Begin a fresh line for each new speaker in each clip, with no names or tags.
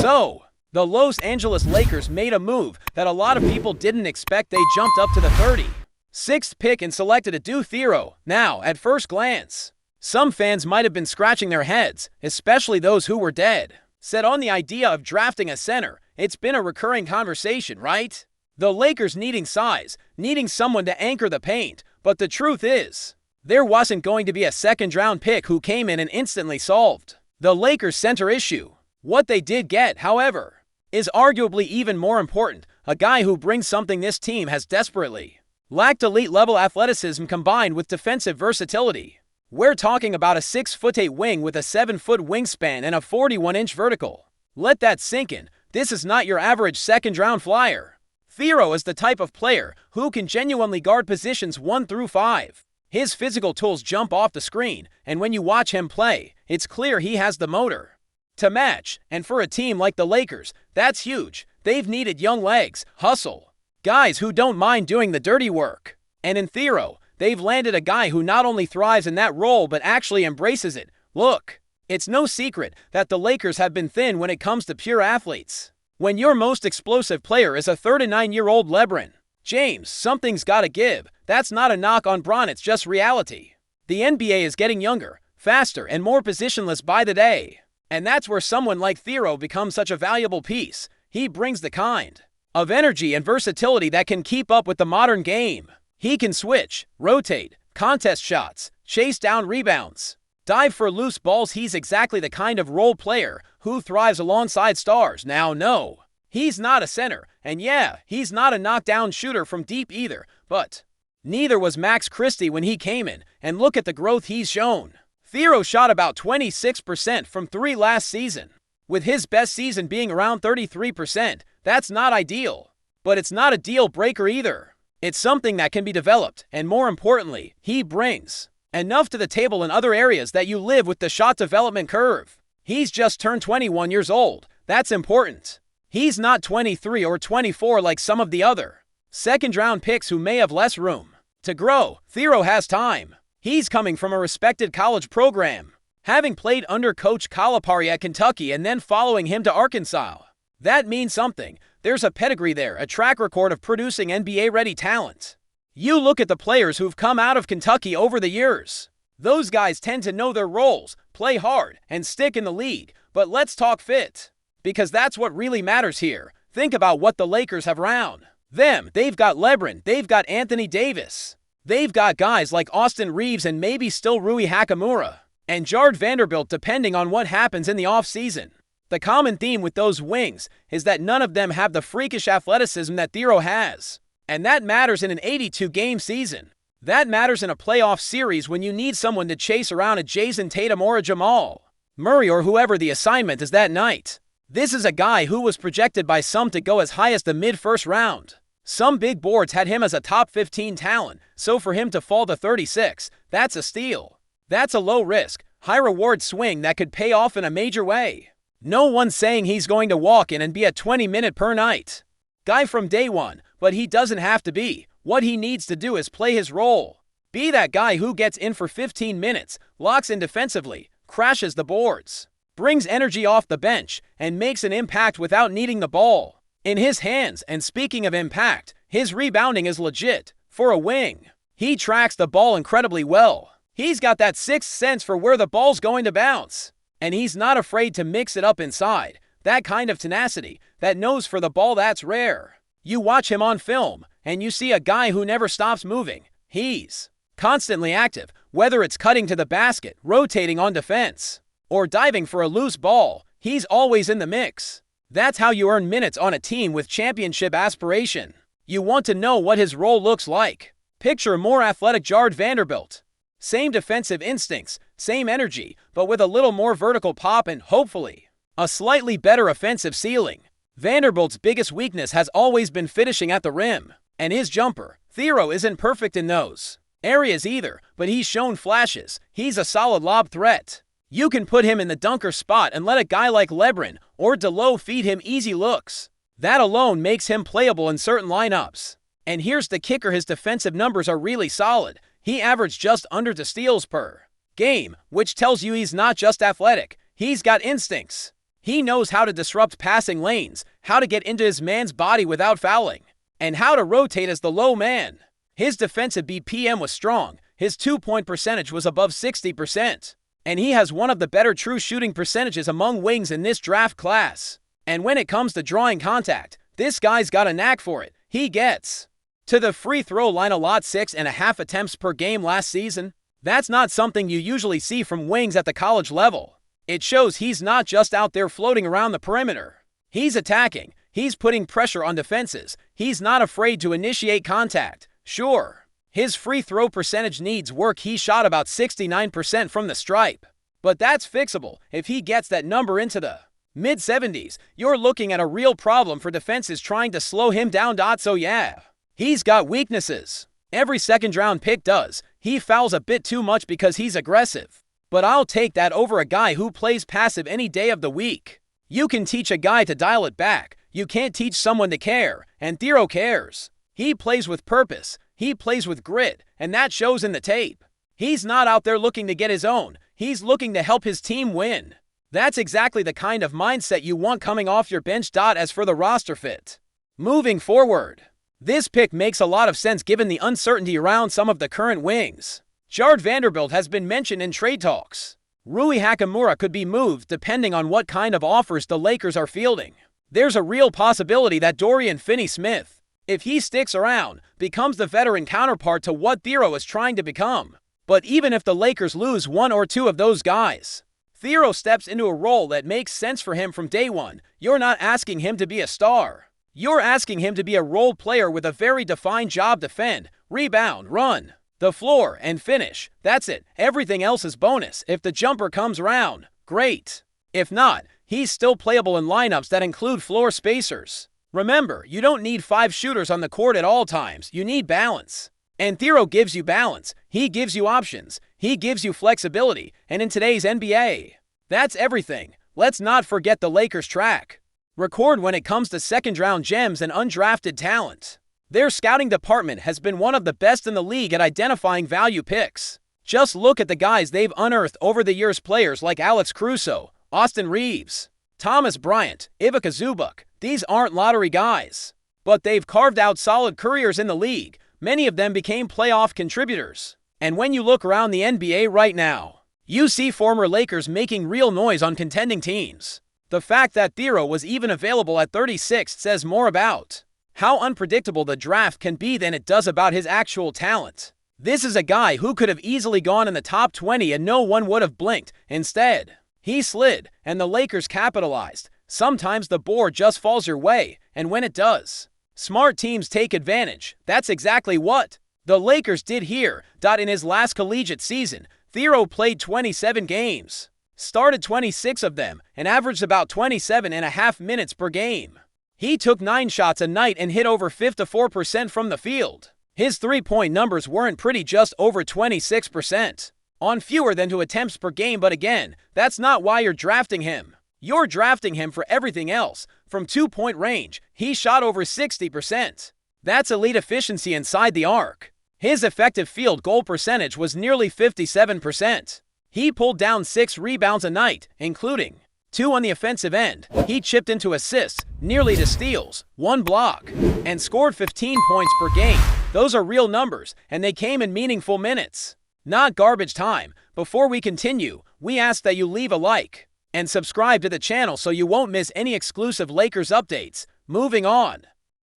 So, the Los Angeles Lakers made a move that a lot of people didn't expect. They jumped up to the 36th pick and selected a Theo. Now, at first glance, some fans might have been scratching their heads, especially those who were dead set on the idea of drafting a center. It's been a recurring conversation, right? The Lakers needing size, needing someone to anchor the paint, but the truth is, there wasn't going to be a second-round pick who came in and instantly solved the Lakers' center issue. What they did get, however, is arguably even more important, a guy who brings something this team has desperately lacked: elite-level athleticism combined with defensive versatility. We're talking about a 6'8" wing with a 7-foot wingspan and a 41-inch vertical. Let that sink in. This is not your average second-round flyer. Theo is the type of player who can genuinely guard positions 1 through 5. His physical tools jump off the screen, and when you watch him play, it's clear he has the motor to match, and for a team like the Lakers, that's huge. They've needed young legs, hustle, guys who don't mind doing the dirty work. And in Theo, they've landed a guy who not only thrives in that role but actually embraces it. Look, it's no secret that the Lakers have been thin when it comes to pure athletes. When your most explosive player is a 39-year-old LeBron James, something's gotta give. That's not a knock on Bron, it's just reality. The NBA is getting younger, faster, and more positionless by the day. And that's where someone like Theo becomes such a valuable piece. He brings the kind of energy and versatility that can keep up with the modern game. He can switch, rotate, contest shots, chase down rebounds, dive for loose balls. He's exactly the kind of role player who thrives alongside stars. Now, no, he's not a center, and yeah, he's not a knockdown shooter from deep either, but neither was Max Christie when he came in, and look at the growth he's shown. Theo shot about 26% from 3 last season, with his best season being around 33%. That's not ideal, but it's not a deal breaker either. It's something that can be developed, and more importantly, he brings enough to the table in other areas that you live with the shot development curve. He's just turned 21 years old. That's important. He's not 23 or 24 like some of the other second-round picks who may have less room to grow. Theo has time. He's coming from a respected college program, having played under Coach Calipari at Kentucky and then following him to Arkansas. That means something. There's a pedigree there, a track record of producing NBA-ready talent. You look at the players who've come out of Kentucky over the years. Those guys tend to know their roles, play hard, and stick in the league. But let's talk fit, because that's what really matters here. Think about what the Lakers have around them. They've got LeBron, they've got Anthony Davis. They've got guys like Austin Reeves and maybe still Rui Hachimura and Jared Vanderbilt depending on what happens in the offseason. The common theme with those wings is that none of them have the freakish athleticism that Theo has. And that matters in an 82-game season. That matters in a playoff series when you need someone to chase around a Jason Tatum or a Jamal Murray or whoever the assignment is that night. This is a guy who was projected by some to go as high as the mid-first round. Some big boards had him as a top 15 talent, so for him to fall to 36, that's a steal. That's a low-risk, high-reward swing that could pay off in a major way. No one's saying he's going to walk in and be a 20-minute per night guy from day one, but he doesn't have to be. What he needs to do is play his role. Be that guy who gets in for 15 minutes, locks in defensively, crashes the boards, brings energy off the bench, and makes an impact without needing the ball in his hands. And speaking of impact, his rebounding is legit. For a wing, he tracks the ball incredibly well. He's got that sixth sense for where the ball's going to bounce. And he's not afraid to mix it up inside. That kind of tenacity, that nose for the ball, that's rare. You watch him on film, and you see a guy who never stops moving. He's constantly active, whether it's cutting to the basket, rotating on defense, or diving for a loose ball. He's always in the mix. That's how you earn minutes on a team with championship aspiration. You want to know what his role looks like. Picture more athletic Jared Vanderbilt. Same defensive instincts, same energy, but with a little more vertical pop and, hopefully, a slightly better offensive ceiling. Vanderbilt's biggest weakness has always been finishing at the rim, and his jumper. Theo isn't perfect in those areas either, but he's shown flashes. He's a solid lob threat. You can put him in the dunker spot and let a guy like LeBron or D'Lo feed him easy looks. That alone makes him playable in certain lineups. And here's the kicker, his defensive numbers are really solid. He averaged just under 2 steals per game, which tells you he's not just athletic. He's got instincts. He knows how to disrupt passing lanes, how to get into his man's body without fouling, and how to rotate as the low man. His defensive BPM was strong, his 2-point percentage was above 60%, and he has one of the better true shooting percentages among wings in this draft class. And when it comes to drawing contact, this guy's got a knack for it. He gets to the free throw line a lot, 6.5 attempts per game last season. That's not something you usually see from wings at the college level. It shows he's not just out there floating around the perimeter. He's attacking. He's putting pressure on defenses. He's not afraid to initiate contact. Sure, his free throw percentage needs work. He shot about 69% from the stripe. But that's fixable. If he gets that number into the mid-70s, you're looking at a real problem for defenses trying to slow him down. So yeah, he's got weaknesses. Every second-round pick does. He fouls a bit too much because he's aggressive. But I'll take that over a guy who plays passive any day of the week. You can teach a guy to dial it back. You can't teach someone to care, and Theo cares. He plays with purpose. He plays with grit, and that shows in the tape. He's not out there looking to get his own. He's looking to help his team win. That's exactly the kind of mindset you want coming off your bench. As for the roster fit, moving forward, this pick makes a lot of sense given the uncertainty around some of the current wings. Jared Vanderbilt has been mentioned in trade talks. Rui Hachimura could be moved depending on what kind of offers the Lakers are fielding. There's a real possibility that Dorian Finney-Smith, if he sticks around, becomes the veteran counterpart to what Theo is trying to become. But even if the Lakers lose one or two of those guys, Theo steps into a role that makes sense for him from day one. You're not asking him to be a star. You're asking him to be a role player with a very defined job: defend, rebound, run the floor, and finish. That's it. Everything else is bonus. If the jumper comes around, great. If not, he's still playable in lineups that include floor spacers. Remember, you don't need 5 shooters on the court at all times. You need balance. And Theo gives you balance. He gives you options. He gives you flexibility. And in today's NBA, that's everything. Let's not forget the Lakers' track record when it comes to second-round gems and undrafted talent. Their scouting department has been one of the best in the league at identifying value picks. Just look at the guys they've unearthed over the years: players like Alex Caruso, Austin Reeves, Thomas Bryant, Ivica Zubac. These aren't lottery guys, but they've carved out solid careers in the league. Many of them became playoff contributors. And when you look around the NBA right now, you see former Lakers making real noise on contending teams. The fact that Theo was even available at 36 says more about how unpredictable the draft can be than it does about his actual talent. This is a guy who could have easily gone in the top 20 and no one would have blinked. Instead, he slid, and the Lakers capitalized. Sometimes the board just falls your way, and when it does, smart teams take advantage. That's exactly what the Lakers did here. In his last collegiate season, Theo played 27 games, started 26 of them, and averaged about 27.5 minutes per game. He took 9 shots a night and hit over 54% from the field. His three-point numbers weren't pretty, just over 26%, on fewer than 2 attempts per game. But again, that's not why you're drafting him. You're drafting him for everything else. From 2-point range, he shot over 60%. That's elite efficiency inside the arc. His effective field goal percentage was nearly 57%. He pulled down 6 rebounds a night, including 2 on the offensive end. He chipped into assists, nearly to steals, 1 block, and scored 15 points per game. Those are real numbers, and they came in meaningful minutes, not garbage time. Before we continue, we ask that you leave a like and subscribe to the channel so you won't miss any exclusive Lakers updates. Moving on.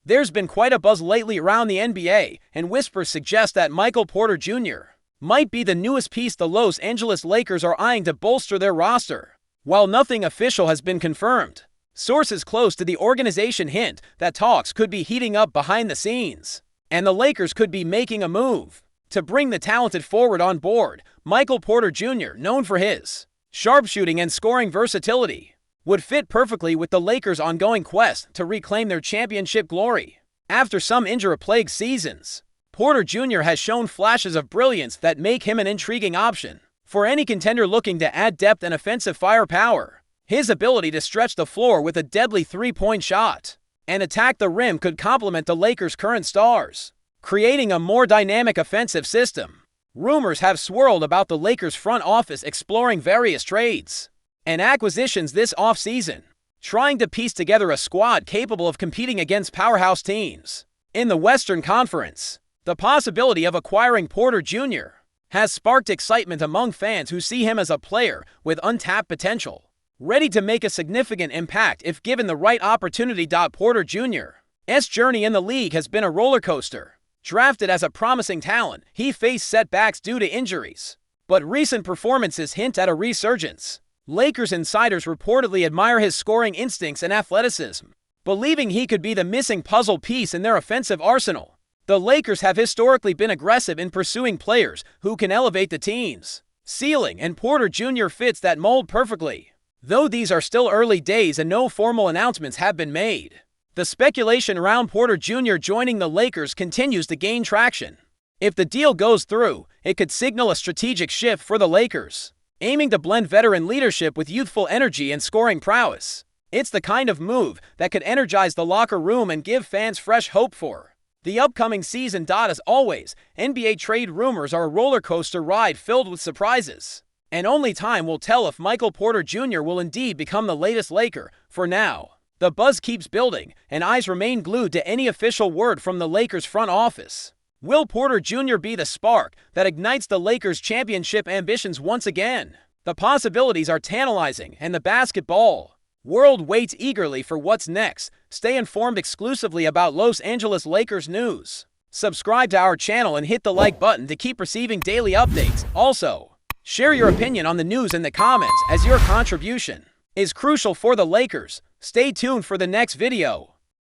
There's been quite a buzz lately around the NBA, and whispers suggest that Michael Porter Jr. might be the newest piece the Los Angeles Lakers are eyeing to bolster their roster. While nothing official has been confirmed, sources close to the organization hint that talks could be heating up behind the scenes, and the Lakers could be making a move to bring the talented forward on board. Michael Porter Jr., known for his sharpshooting and scoring versatility, would fit perfectly with the Lakers' ongoing quest to reclaim their championship glory. After some injury-plagued seasons, Porter Jr. has shown flashes of brilliance that make him an intriguing option for any contender looking to add depth and offensive firepower. His ability to stretch the floor with a deadly 3-point shot and attack the rim could complement the Lakers' current stars, creating a more dynamic offensive system. Rumors have swirled about the Lakers' front office exploring various trades, and acquisitions this offseason, trying to piece together a squad capable of competing against powerhouse teams. In the Western Conference, the possibility of acquiring Porter Jr. has sparked excitement among fans who see him as a player with untapped potential, ready to make a significant impact if given the right opportunity. Porter Jr.'s journey in the league has been a roller coaster. Drafted as a promising talent, he faced setbacks due to injuries, but recent performances hint at a resurgence. Lakers insiders reportedly admire his scoring instincts and athleticism, believing he could be the missing puzzle piece in their offensive arsenal. The Lakers have historically been aggressive in pursuing players who can elevate the team's ceiling, and Porter Jr. fits that mold perfectly. Though these are still early days and no formal announcements have been made, the speculation around Porter Jr. joining the Lakers continues to gain traction. If the deal goes through, it could signal a strategic shift for the Lakers, aiming to blend veteran leadership with youthful energy and scoring prowess. It's the kind of move that could energize the locker room and give fans fresh hope for the upcoming season. As always, NBA trade rumors are a roller coaster ride filled with surprises, and only time will tell if Michael Porter Jr. will indeed become the latest Laker. For now, the buzz keeps building, and eyes remain glued to any official word from the Lakers front office. Will Porter Jr. be the spark that ignites the Lakers' championship ambitions once again? The possibilities are tantalizing, and the basketball world waits eagerly for what's next. Stay informed exclusively about Los Angeles Lakers news. Subscribe to our channel and hit the like button to keep receiving daily updates. Also, share your opinion on the news in the comments, as your contribution is crucial for the Lakers. Stay tuned for the next video.